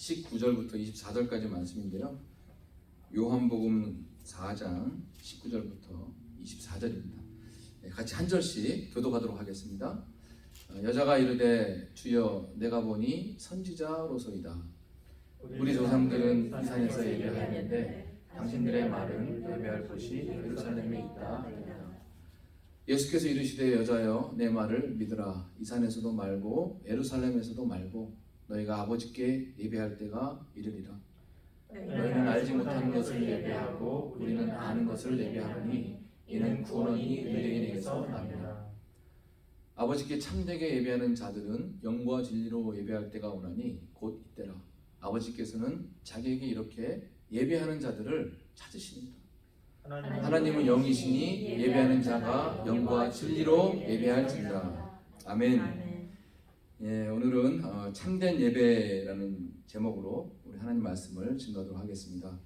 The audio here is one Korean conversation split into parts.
19절부터 24절까지 말씀인데요. 요한복음 4장 19절부터 24절입니다. 같이 한 절씩 교독하도록 하겠습니다. 여자가 이르되 주여 내가 보니 선지자로소이다. 우리 조상들은 이 산에서 예배하였는데 당신들의 말은 예배할 곳이 예루살렘에 있다. 예수께서 이르시되 여자여 내 말을 믿으라. 이 산에서도 말고 예루살렘에서도 말고 너희가 아버지께 예배할 때가 이르리라. 너희는 알지 못하는 것을 예배하고 우리는 아는 것을 예배하노니 이는 구원이 유대인에게서 납니다. 아버지께 참되게 예배하는 자들은 영과 진리로 예배할 때가 오나니 곧 이때라. 아버지께서는 자기에게 이렇게 예배하는 자들을 찾으시니라. 하나님은 영이시니 예배하는 자가 영과 진리로 예배할지니라. 아멘. 예, 오늘은 참된 예배라는 제목으로 우리 하나님 말씀을 증거하도록 하겠습니다.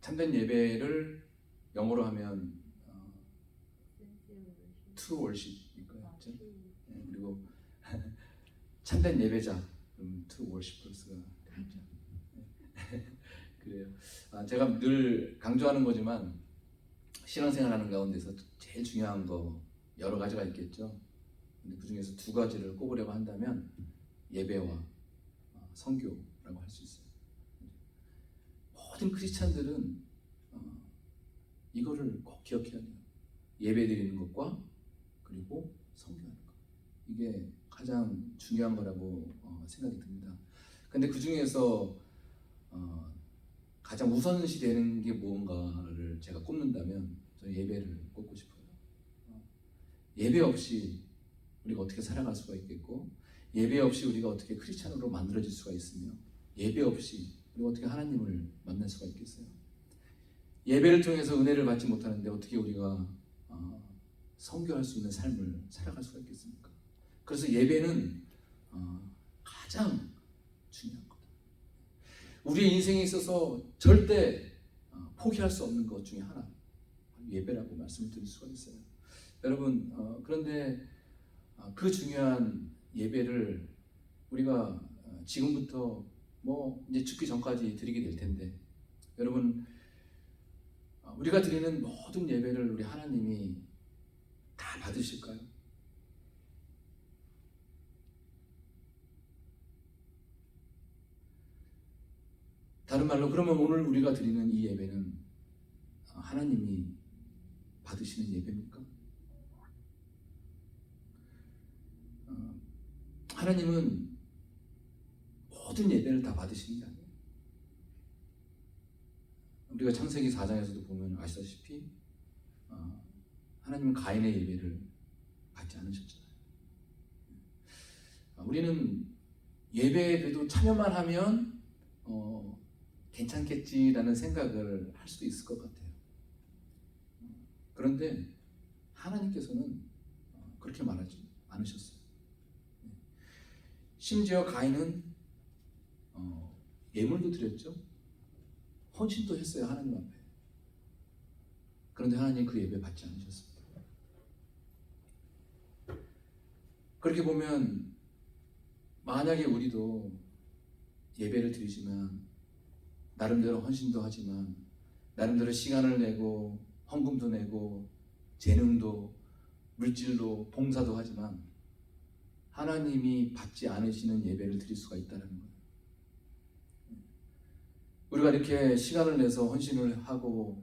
참된 예배를 영어로 하면 true worship일까요? 그렇죠? 예, 그리고 참된 예배자, true worshippers가 되겠죠. 그래요. 제가 늘 강조하는 거지만 신앙생활하는 가운데서 제일 중요한 거 여러 가지가 있겠죠. 근데 그 중에서 두 가지를 꼽으려고 한다면 예배와 선교라고 할 수 있어요. 모든 크리스찬들은 이거를 꼭 기억해야 돼요. 예배 드리는 것과 그리고 선교하는 것. 이게 가장 중요한 거라고 생각이 듭니다. 근데 그 중에서 가장 우선시 되는 게 무언가를 제가 꼽는다면 저는 예배를 꼽고 싶어요. 예배 없이 우리가 어떻게 살아갈 수가 있겠고, 예배 없이 우리가 어떻게 크리스찬으로 만들어질 수가 있으며, 예배 없이 우리가 어떻게 하나님을 만날 수가 있겠어요? 예배를 통해서 은혜를 받지 못하는데 어떻게 우리가 선교할 수 있는 삶을 살아갈 수가 있겠습니까? 그래서 예배는 가장 중요한 거다. 우리의 인생에 있어서 절대 포기할 수 없는 것 중에 하나, 예배라고 말씀을 드릴 수가 있어요. 여러분, 그런데 그 중요한 예배를 우리가 지금부터 이제 죽기 전까지 드리게 될 텐데, 여러분, 우리가 드리는 모든 예배를 우리 하나님이 다 받으실까요? 다른 말로 그러면 오늘 우리가 드리는 이 예배는 하나님이 받으시는 예배입니까? 하나님은 모든 예배를 다 받으시는 게 아니에요. 우리가 창세기 4장에서도 보면 아시다시피 하나님은 가인의 예배를 받지 않으셨잖아요. 우리는 예배에 그래도 참여만 하면 괜찮겠지라는 생각을 할 수도 있을 것 같아요. 그런데 하나님께서는 그렇게 말하지 않으셨어요. 심지어 가인은 예물도 드렸죠. 헌신도 했어요, 하나님 앞에. 그런데 하나님 그 예배 받지 않으셨습니다. 그렇게 보면 만약에 우리도 예배를 드리지만 나름대로 헌신도 하지만 나름대로 시간을 내고 헌금도 내고 재능도 물질로 봉사도 하지만 하나님이 받지 않으시는 예배를 드릴 수가 있다는 거예요. 우리가 이렇게 시간을 내서 헌신을 하고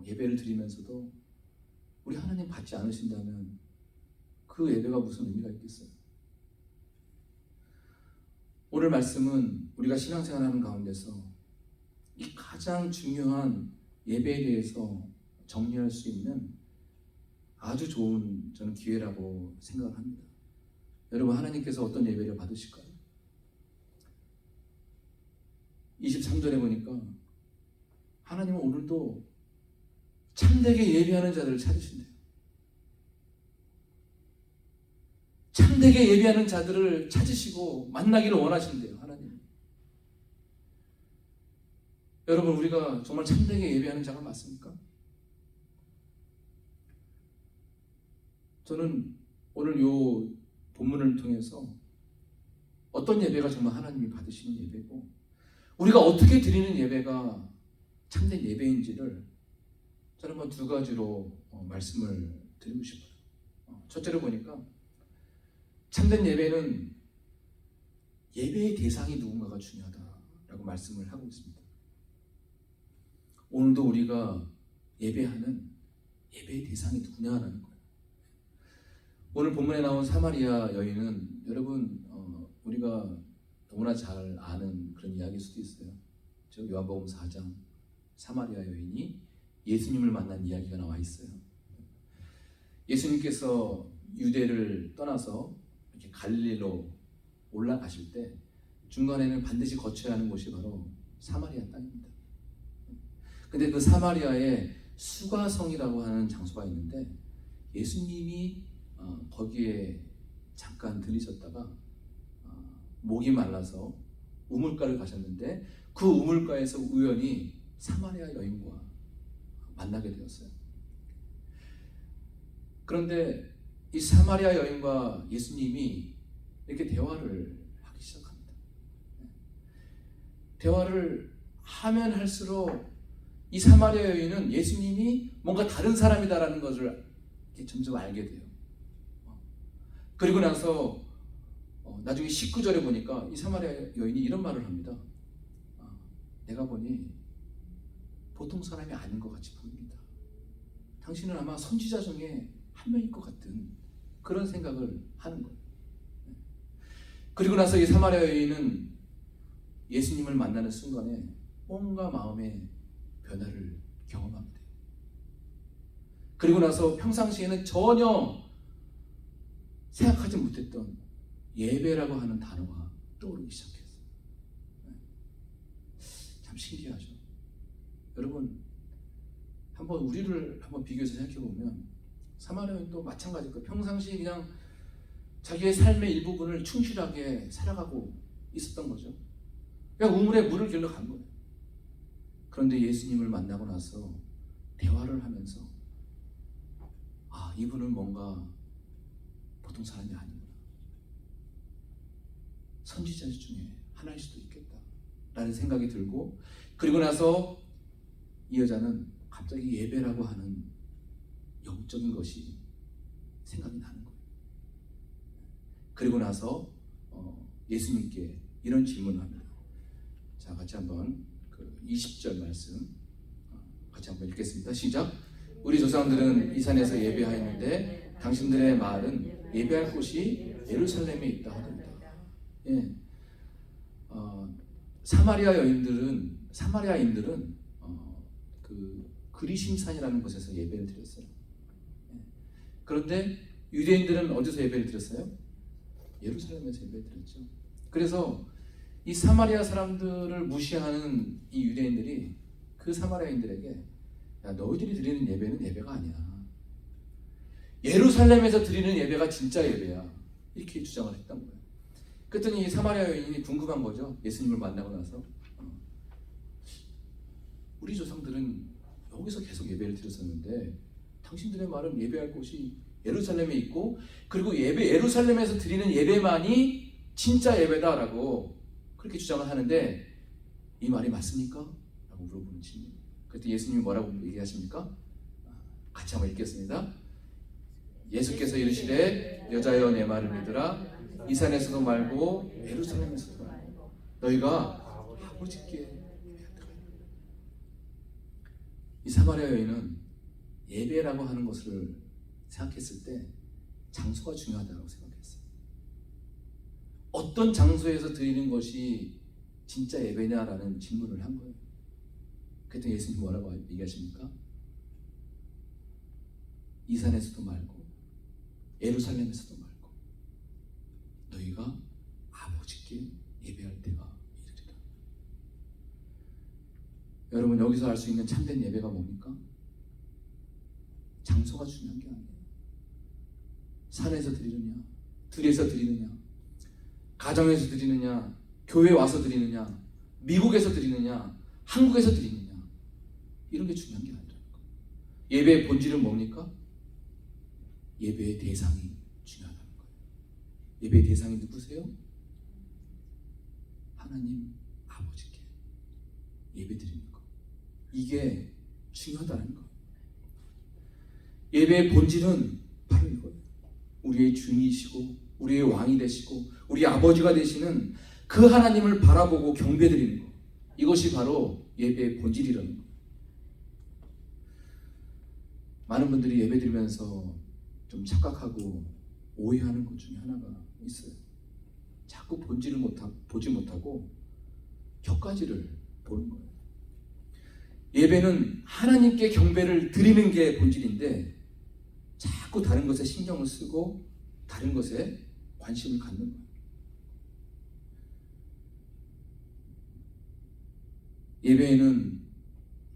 예배를 드리면서도 우리 하나님 받지 않으신다면 그 예배가 무슨 의미가 있겠어요? 오늘 말씀은 우리가 신앙생활하는 가운데서 이 가장 중요한 예배에 대해서 정리할 수 있는 아주 좋은 저는 기회라고 생각을 합니다. 여러분, 하나님께서 어떤 예배를 받으실까요? 23절에 보니까 하나님은 오늘도 참되게 예배하는 자들을 찾으신대요. 참되게 예배하는 자들을 찾으시고 만나기를 원하신대요, 하나님. 여러분, 우리가 정말 참되게 예배하는 자가 맞습니까? 저는 오늘 요 본문을 통해서 어떤 예배가 정말 하나님이 받으시는 예배고 우리가 어떻게 드리는 예배가 참된 예배인지를 저는 뭐 두 가지로 말씀을 드리고 싶어요. 첫째로 보니까 참된 예배는 예배의 대상이 누군가가 중요하다라고 말씀을 하고 있습니다. 오늘도 우리가 예배하는 예배의 대상이 누구냐라는 거예요. 오늘 본문에 나온 사마리아 여인은 여러분 우리가 너무나 잘 아는 그런 이야기일 수도 있어요. 저 요한복음 4장 사마리아 여인이 예수님을 만난 이야기가 나와 있어요. 예수님께서 유대를 떠나서 이렇게 갈릴리로 올라가실 때 중간에는 반드시 거쳐야 하는 곳이 바로 사마리아 땅입니다. 근데 그 사마리아에 수가성이라고 하는 장소가 있는데 예수님이 거기에 잠깐 들리셨다가 목이 말라서 우물가를 가셨는데 그 우물가에서 우연히 사마리아 여인과 만나게 되었어요. 그런데 이 사마리아 여인과 예수님이 이렇게 대화를 하기 시작합니다. 대화를 하면 할수록 이 사마리아 여인은 예수님이 뭔가 다른 사람이다라는 것을 점점 알게 돼요. 그리고 나서 나중에 19절에 보니까 이 사마리아 여인이 이런 말을 합니다. 내가 보니 보통 사람이 아닌 것 같이 보입니다. 당신은 아마 선지자 중에 한 명일 것 같은 그런 생각을 하는 거예요. 그리고 나서 이 사마리아 여인은 예수님을 만나는 순간에 온갖 마음의 변화를 경험하게 돼요. 그리고 나서 평상시에는 전혀 생각하지 못했던 예배라고 하는 단어가 떠오르기 시작했어요. 참 신기하죠. 여러분 한번 우리를 한번 비교해서 생각해 보면 사마리아 여인도 마찬가지일 거예요. 평상시에 그냥 자기의 삶의 일부분을 충실하게 살아가고 있었던 거죠. 그냥 우물에 물을 길러 간 거예요. 그런데 예수님을 만나고 나서 대화를 하면서 이분은 뭔가 보통 사람이 아니구나. 선지자 중에 하나일 수도 있겠다 라는 생각이 들고 그리고 나서 이 여자는 갑자기 예배라고 하는 영적인 것이 생각이 나는 거예요. 그리고 나서 예수님께 이런 질문을 합니다. 자, 같이 한번 그 20절 말씀 같이 한번 읽겠습니다. 시작. 우리 조상들은 이 산에서 예배하였는데 당신들의 말은 예배할 곳이 예루살렘에 있다 하더라. 예. 사마리아인들은 그 그리심산이라는 곳에서 예배를 드렸어요. 예. 그런데 유대인들은 어디서 예배를 드렸어요? 예루살렘에서 예배를 드렸죠. 그래서 이 사마리아 사람들을 무시하는 이 유대인들이 그 사마리아인들에게 야, 너희들이 드리는 예배는 예배가 아니야. 예루살렘에서 드리는 예배가 진짜 예배야. 이렇게 주장을 했던 거예요. 그랬더니 이 사마리아 여인이 궁금한 거죠. 예수님을 만나고 나서 우리 조상들은 여기서 계속 예배를 드렸었는데 당신들의 말은 예배할 곳이 예루살렘에 있고 그리고 예루살렘에서 드리는 예배만이 진짜 예배다라고 그렇게 주장을 하는데 이 말이 맞습니까? 라고 물어보는 질문. 그때 예수님이 뭐라고 얘기하십니까? 같이 한번 읽겠습니다. 예수께서 이르시되 여자여 내 말을 믿으라. 이 산에서도 말고 예루살렘에서도 말고 너희가 아버지께 예배하라. 이 사마리아 여인은 예배라고 하는 것을 생각했을 때 장소가 중요하다고 생각했어요. 어떤 장소에서 드리는 것이 진짜 예배냐라는 질문을 한 거예요. 그때 예수님 뭐라고 얘기하십니까? 이 산에서도 말고 예루살렘에서도 말고 너희가 아버지께 예배할 때가 이르리라. 여러분 여기서 알 수 있는 참된 예배가 뭡니까? 장소가 중요한 게 아니에요. 산에서 드리느냐, 들에서 드리느냐, 가정에서 드리느냐, 교회 와서 드리느냐, 미국에서 드리느냐, 한국에서 드리느냐, 이런 게 중요한 게 아니라는 거예요. 예배의 본질은 뭡니까? 예배의 대상이 중요하다는 거예요. 예배의 대상이 누구세요? 하나님 아버지께 예배드리는 것, 이게 중요하다는 것. 예배의 본질은 바로 이거예요. 우리의 주인이시고 우리의 왕이 되시고 우리 아버지가 되시는 그 하나님을 바라보고 경배드리는 것, 이것이 바로 예배의 본질이라는 거예요. 많은 분들이 예배드리면서 좀 착각하고 오해하는 것 중에 하나가 있어요. 자꾸 본질을 보지 못하고 격가지를 보는 거예요. 예배는 하나님께 경배를 드리는 게 본질인데 자꾸 다른 것에 신경을 쓰고 다른 것에 관심을 갖는 거예요. 예배에는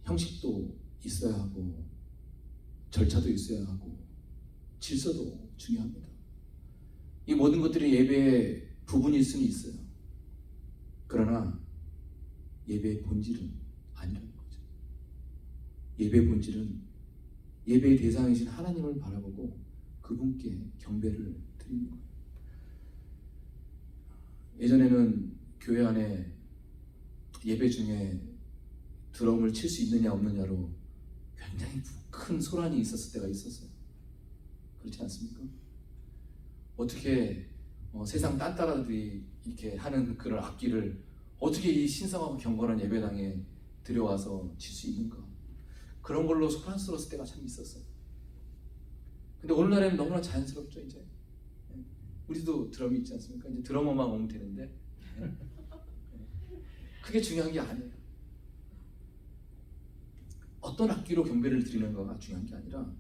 형식도 있어야 하고 절차도 있어야 하고 질서도 중요합니다. 이 모든 것들이 예배의 부분일 수는 있어요. 그러나 예배의 본질은 아니라는 거죠. 예배의 본질은 예배의 대상이신 하나님을 바라보고 그분께 경배를 드리는 거예요. 예전에는 교회 안에 예배 중에 드럼을 칠 수 있느냐 없느냐로 굉장히 큰 소란이 있었을 때가 있었어요. 그렇지 않습니까? 어떻게 세상 딴따라들이 이렇게 하는 그런 악기를 어떻게 이 신성하고 경건한 예배당에 들여와서 칠 수 있는가? 그런 걸로 소란스러웠을 때가 참 있었어요. 근데 오늘날에는 너무나 자연스럽죠. 이제 우리도 드럼이 있지 않습니까? 이제 드러머만 오면 되는데 그게 중요한 게 아니에요. 어떤 악기로 경배를 드리는가가 중요한 게 아니라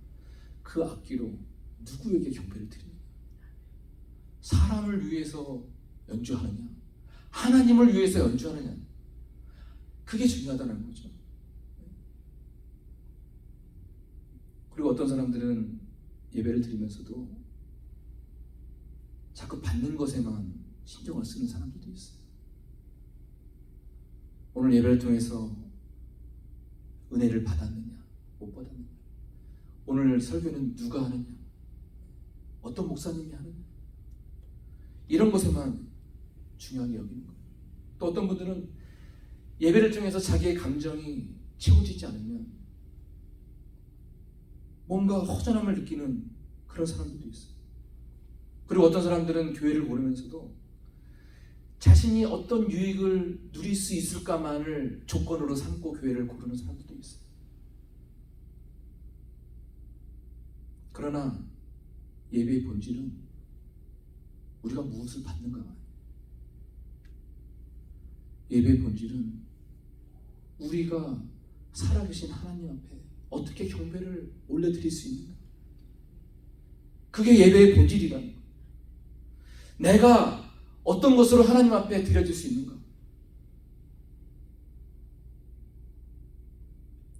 그 악기로 누구에게 경배를 드리는가. 사람을 위해서 연주하느냐, 하나님을 위해서 연주하느냐, 그게 중요하다는 거죠. 그리고 어떤 사람들은 예배를 드리면서도 자꾸 받는 것에만 신경을 쓰는 사람들도 있어요. 오늘 예배를 통해서 은혜를 받았느냐, 못 받았느냐, 오늘 설교는 누가 하느냐, 어떤 목사님이 하느냐, 이런 것에만 중요하게 여기는 거예요. 또 어떤 분들은 예배를 통해서 자기의 감정이 채워지지 않으면 뭔가 허전함을 느끼는 그런 사람들도 있어요. 그리고 어떤 사람들은 교회를 모르면서도 자신이 어떤 유익을 누릴 수 있을까만을 조건으로 삼고 교회를 고르는 사람들도 있어요. 그러나 예배의 본질은 우리가 무엇을 받는가가 아니에요. 예배의 본질은 우리가 살아계신 하나님 앞에 어떻게 경배를 올려드릴 수 있는가, 그게 예배의 본질이라는 거예요. 내가 어떤 것으로 하나님 앞에 드려질 수 있는가.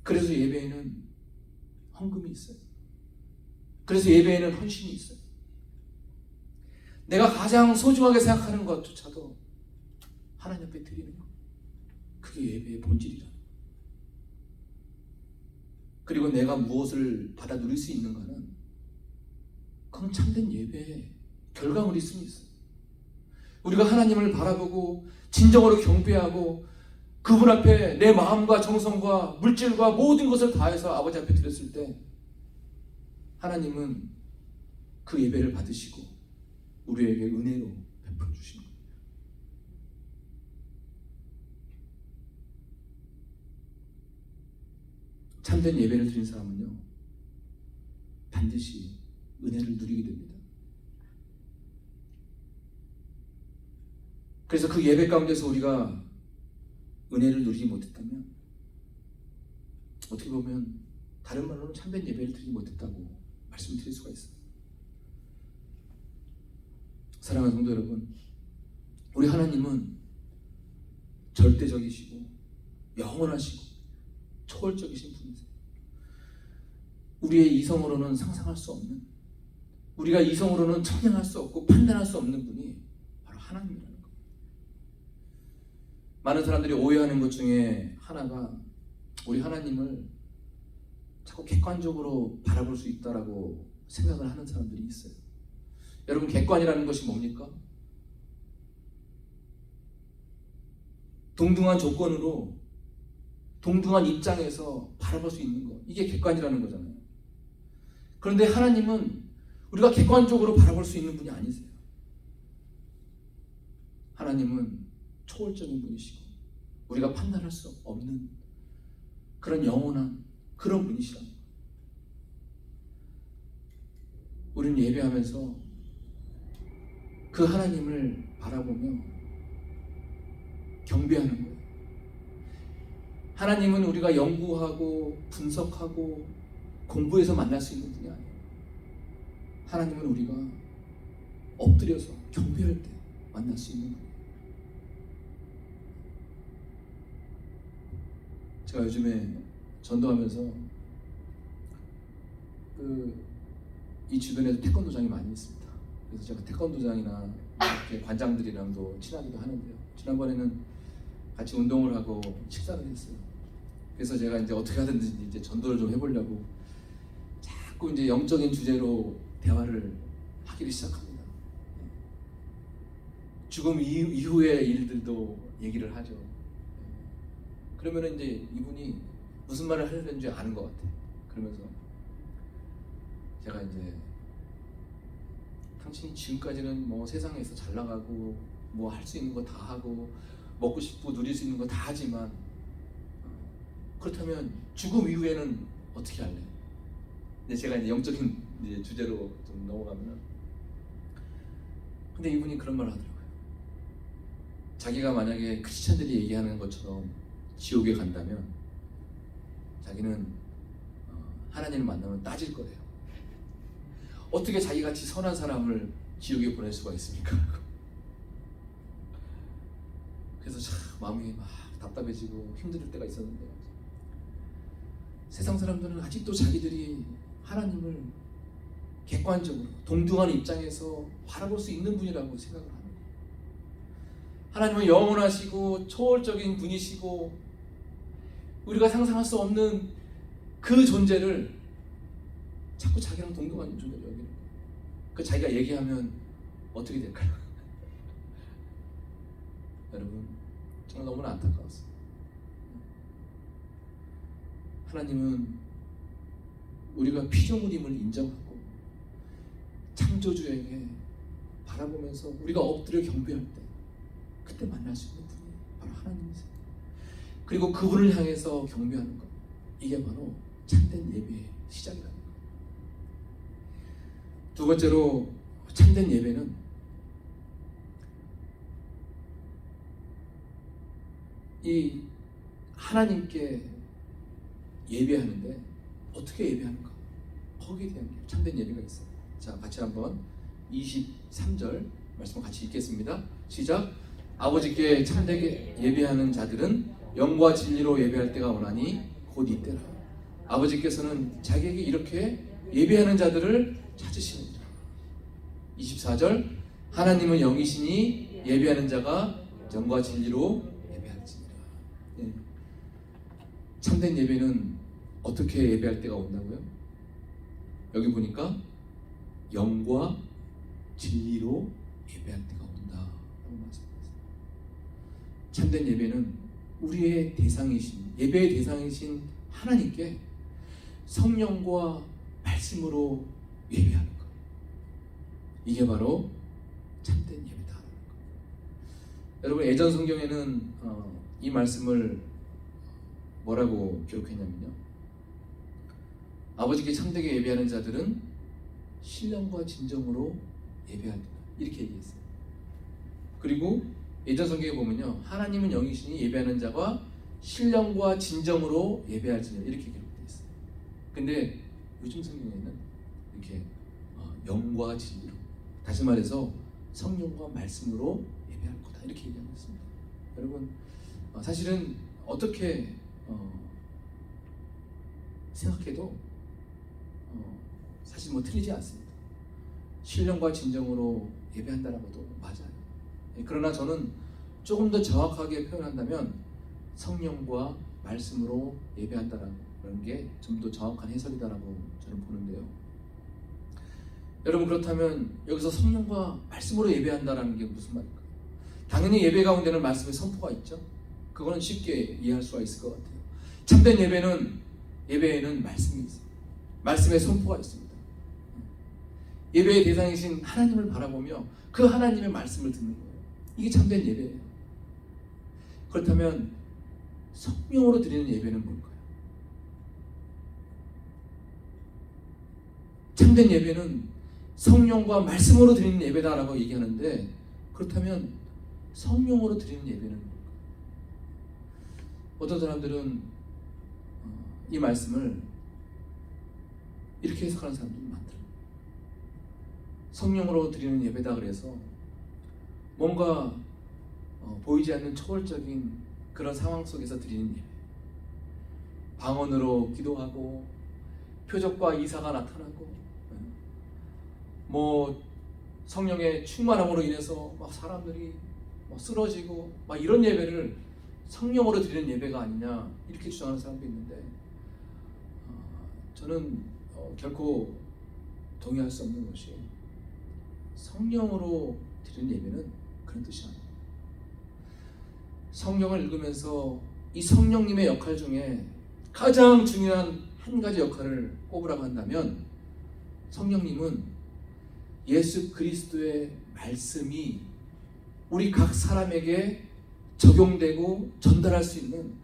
그래서 예배에는 헌금이 있어요. 그래서 예배에는 헌신이 있어요. 내가 가장 소중하게 생각하는 것조차도 하나님 앞에 드리는 것, 그게 예배의 본질이라. 그리고 내가 무엇을 받아 누릴 수 있는가는 그건 참된 예배의 결과물일 수는 있어요. 우리가 하나님을 바라보고 진정으로 경배하고 그분 앞에 내 마음과 정성과 물질과 모든 것을 다해서 아버지 앞에 드렸을 때 하나님은 그 예배를 받으시고 우리에게 은혜로 베풀어 주시는 거예요. 참된 예배를 드린 사람은요, 반드시 은혜를 누리게 됩니다. 그래서 그 예배 가운데서 우리가 은혜를 누리지 못했다면 어떻게 보면 다른 말로는 참된 예배를 드리지 못했다고 말씀드릴 수가 있어요. 사랑하는 성도 여러분, 우리 하나님은 절대적이시고 영원하시고 초월적이신 분이세요. 우리의 이성으로는 상상할 수 없는, 우리가 이성으로는 청량할 수 없고 판단할 수 없는 분이 바로 하나님이라는 거예요. 많은 사람들이 오해하는 것 중에 하나가 우리 하나님을 자꾸 객관적으로 바라볼 수 있다라고 생각을 하는 사람들이 있어요. 여러분, 객관이라는 것이 뭡니까? 동등한 조건으로 동등한 입장에서 바라볼 수 있는 것, 이게 객관이라는 거잖아요. 그런데 하나님은 우리가 객관적으로 바라볼 수 있는 분이 아니세요. 하나님은 초월적인 분이시고 우리가 판단할 수 없는 그런 영원한 그런 분이시랍니다. 우리는 예배하면서 그 하나님을 바라보며 경배하는 거예요. 하나님은 우리가 연구하고 분석하고 공부해서 만날 수 있는 분이 아니에요. 하나님은 우리가 엎드려서 경배할 때 만날 수 있는 분이에요. 제가 요즘에 전도하면서 이 주변에도 태권도장이 많이 있습니다. 그래서 제가 태권도장이나 이렇게 관장들이랑도 친하기도 하는데요. 지난번에는 같이 운동을 하고 식사를 했어요. 그래서 제가 이제 어떻게 하든지 이제 전도를 좀 해보려고 자꾸 이제 영적인 주제로 대화를 하기 시작합니다. 죽음 이후의 일들도 얘기를 하죠. 그러면은 이제 이분이 무슨 말을 하려는지 아는 것 같아요. 그러면서 제가 이제 당신이 지금까지는 뭐 세상에서 잘 나가고 뭐 할 수 있는 거 다 하고 먹고 싶고 누릴 수 있는 거 다 하지만 그렇다면 죽음 이후에는 어떻게 할래? 근데 제가 이제 영적인 이제 주제로 좀 넘어가면, 근데 이분이 그런 말을 하더라고요. 자기가 만약에 크리스찬들이 얘기하는 것처럼 지옥에 간다면 자기는 하나님을 만나면 따질 거래요. 어떻게 자기같이 선한 사람을 지옥에 보낼 수가 있습니까? 그래서 참 마음이 막 답답해지고 힘들 때가 있었는데, 세상 사람들은 아직도 자기들이 하나님을 객관적으로 동등한 입장에서 바라볼 수 있는 분이라고 생각을 합니다. 하나님은 영원하시고 초월적인 분이시고 우리가 상상할 수 없는 그 존재를 자꾸 자기랑 동등한 존재로 여기는 거예요. 그 자기가 얘기하면 어떻게 될까요? 여러분, 정말 너무나 안타까웠어요. 하나님은 우리가 피조물임을 인정하고 창조주에게 바라보면서 우리가 엎드려 경배할 때 그때 만날 수 있는 분이 바로 하나님이세요. 그리고 그분을 향해서 경배하는 것, 이게 바로 참된 예배의 시작이라는 거예요. 두 번째로, 참된 예배는 이 하나님께 예배하는데 어떻게 예배하는가, 거기에 대한 참된 예배가 있어요. 자, 같이 한번 23절 말씀 같이 읽겠습니다. 시작. 아버지께 참되게 예배하는 자들은 영과 진리로 예배할 때가 오나니 곧 이때라. 아버지께서는 자기에게 이렇게 예배하는 자들을 찾으시느니라. 24절. 하나님은 영이시니 예배하는 자가 영과 진리로 예배할지니라. 네. 참된 예배는 어떻게 예배할 때가 온다고요? 여기 보니까 영과 진리로 예배할 때가 온다라고 말씀하셨어요. 참된 예배는 우리의 대상이신, 예배의 대상이신 하나님께 성령과 말씀으로 예배하는 것, 이게 바로 참된 예배다라는 것. 여러분, 예전 성경에는 이 말씀을 뭐라고 기록했냐면요, 아버지께 참되게 예배하는 자들은 신령과 진정으로 예배한다, 이렇게 얘기했어요. 그리고 예전 성경에 보면요, 하나님은 영이시니 예배하는 자가 신령과 진정으로 예배할지니라, 이렇게 기록되어 있어요. 근데 요즘 성경에는 이렇게 영과 진리로, 다시 말해서 성령과 말씀으로 예배할 거다, 이렇게 얘기하고 있습니다. 여러분, 사실은 어떻게 생각해도 사실 뭐 틀리지 않습니다. 신령과 진정으로 예배한다라고도 맞아요. 그러나 저는 조금 더 정확하게 표현한다면 성령과 말씀으로 예배한다라는 게 좀 더 정확한 해석이다라고 저는 보는데요. 여러분, 그렇다면 여기서 성령과 말씀으로 예배한다라는 게 무슨 말일까요? 당연히 예배 가운데는 말씀의 선포가 있죠. 그거는 쉽게 이해할 수가 있을 것 같아요. 참된 예배에는 말씀이 있어요. 말씀의 선포가 있습니다. 예배의 대상이신 하나님을 바라보며 그 하나님의 말씀을 듣는 거예요. 이게 참된 예배예요. 그렇다면 성령으로 드리는 예배는 뭘까요? 참된 예배는 성령과 말씀으로 드리는 예배다라고 얘기하는데, 그렇다면 성령으로 드리는 예배는 뭘까요? 어떤 사람들은 이 말씀을 이렇게 해석하는 사람들이 많더라고요. 성령으로 드리는 예배다 그래서 뭔가 보이지 않는 초월적인 그런 상황 속에서 드리는 예배, 방언으로 기도하고 표적과 이사가 나타나고 뭐 성령의 충만함으로 인해서 막 사람들이 막 쓰러지고 막 이런 예배를 성령으로 드리는 예배가 아니냐 이렇게 주장하는 사람도 있는데, 저는 결코 동의할 수 없는 것이, 성령으로 드리는 예배는 그런 뜻이 아니에요. 성경을 읽으면서 이 성령님의 역할 중에 가장 중요한 한 가지 역할을 꼽으라고 한다면, 성령님은 예수 그리스도의 말씀이 우리 각 사람에게 적용되고 전달할 수 있는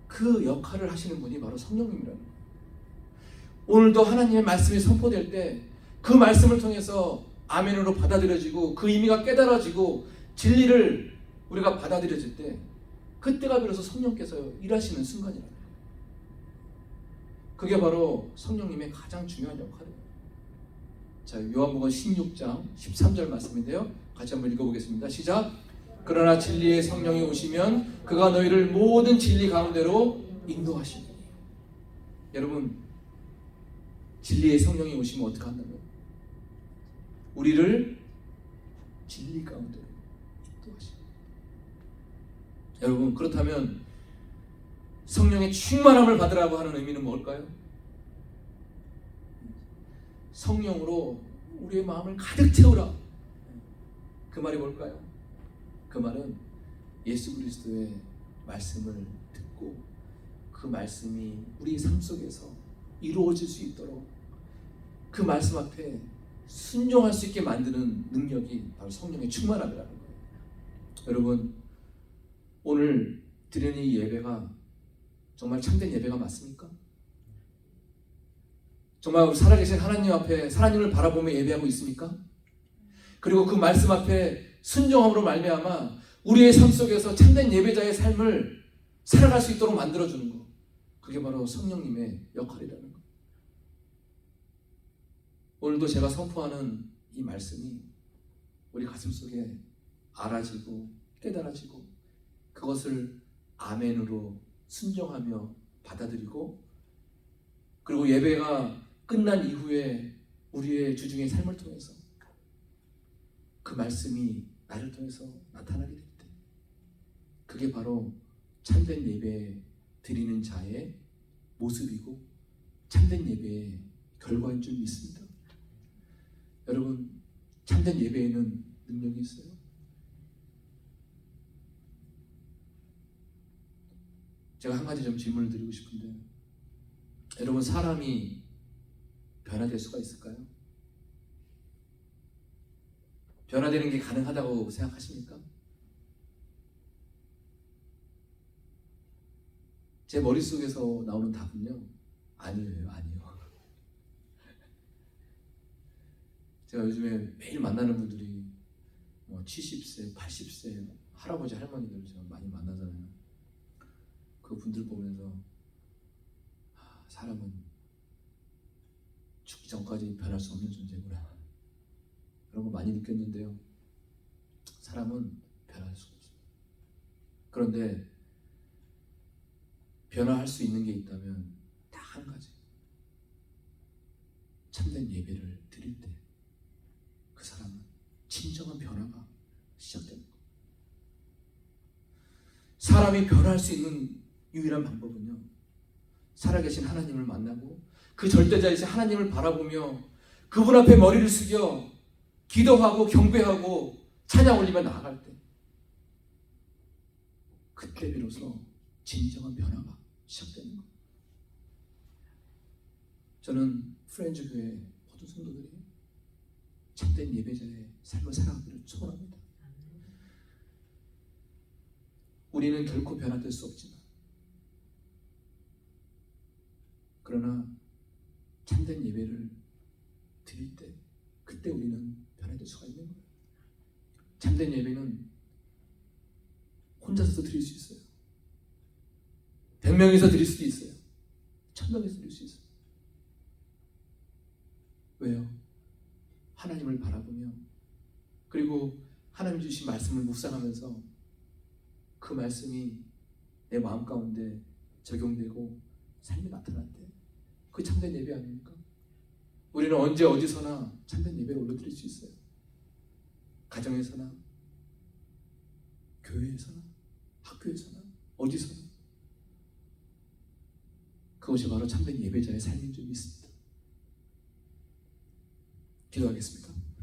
그 역할을 하시는 분이 바로 성령님이라는 거예요. 오늘도 하나님의 말씀이 선포될 때 그 말씀을 통해서 아멘으로 받아들여지고 그 의미가 깨달아지고 진리를 우리가 받아들여질 때, 그때가 비로소 성령께서 일하시는 순간이라는 거예요. 그게 바로 성령님의 가장 중요한 역할이에요. 자, 요한복음 16장 13절 말씀인데요, 같이 한번 읽어보겠습니다. 시작. 그러나 진리의 성령이 오시면 그가 너희를 모든 진리 가운데로 인도하시니. 여러분, 진리의 성령이 오시면 어떻게 한다고요? 우리를 진리 가운데로 인도하시니. 여러분, 그렇다면 성령의 충만함을 받으라고 하는 의미는 뭘까요? 성령으로 우리의 마음을 가득 채우라. 그 말이 뭘까요? 그 말은 예수 그리스도의 말씀을 듣고 그 말씀이 우리 삶 속에서 이루어질 수 있도록 그 말씀 앞에 순종할 수 있게 만드는 능력이 바로 성령의 충만함이라는 거예요. 여러분, 오늘 드리는 이 예배가 정말 참된 예배가 맞습니까? 정말 살아계신 하나님 앞에 하나님을 바라보며 예배하고 있습니까? 그리고 그 말씀 앞에 순종함으로 말미암아 우리의 삶 속에서 참된 예배자의 삶을 살아갈 수 있도록 만들어주는 것, 그게 바로 성령님의 역할이라는 것. 오늘도 제가 선포하는 이 말씀이 우리 가슴 속에 알아지고 깨달아지고 그것을 아멘으로 순종하며 받아들이고, 그리고 예배가 끝난 이후에 우리의 주중의 삶을 통해서 그 말씀이 나를 통해서 나타나게 될 때, 그게 바로 참된 예배 드리는 자의 모습이고 참된 예배의 결과인 줄 믿습니다. 여러분, 참된 예배에는 능력이 있어요. 제가 한 가지 좀 질문을 드리고 싶은데, 여러분, 사람이 변화될 수가 있을까요? 변화되는 게 가능하다고 생각하십니까? 제 머릿속에서 나오는 답은요, 아니에요. 제가 요즘에 매일 만나는 분들이 뭐 70세, 80세 할아버지, 할머니들을 제가 많이 만나잖아요. 그 분들 보면서 사람은 죽기 전까지 변할 수 없는 존재구나, 그런 거 많이 느꼈는데요. 사람은 변할 수가 없습니다. 그런데 변화할 수 있는 게 있다면 딱 한 가지, 참된 예배를 드릴 때 그 사람은 진정한 변화가 시작됩니다. 사람이 변화할 수 있는 유일한 방법은요, 살아계신 하나님을 만나고 그 절대자이신 하나님을 바라보며 그분 앞에 머리를 숙여 기도하고 경배하고 찬양 올리며 나아갈 때, 그때 비로소 진정한 변화가 시작되는 거예요. 저는 프렌즈 교회 모든 성도들이 참된 예배자의 삶을 살아가기를 축원합니다. 우리는 결코 변화될 수 없지만, 그러나 참된 예배를 드릴 때 그때 우리는 변화될 수가 있는 거예요. 참된 예배는 혼자서도 드릴 수 있어요. 100명이서 드릴 수도 있어요. 1000명이서 드릴 수 있어요. 왜요? 하나님을 바라보며, 그리고 하나님 주신 말씀을 묵상하면서 그 말씀이 내 마음 가운데 적용되고 삶이 나타날 때 그게 참된 예배 아닙니까? 우리는 언제 어디서나 참된 예배를 올려드릴 수 있어요. 가정에서나 교회에서나 학교에서나 어디서나. 그것이 바로 참된 예배자의 삶인 줄 믿습니다. 기도하겠습니다.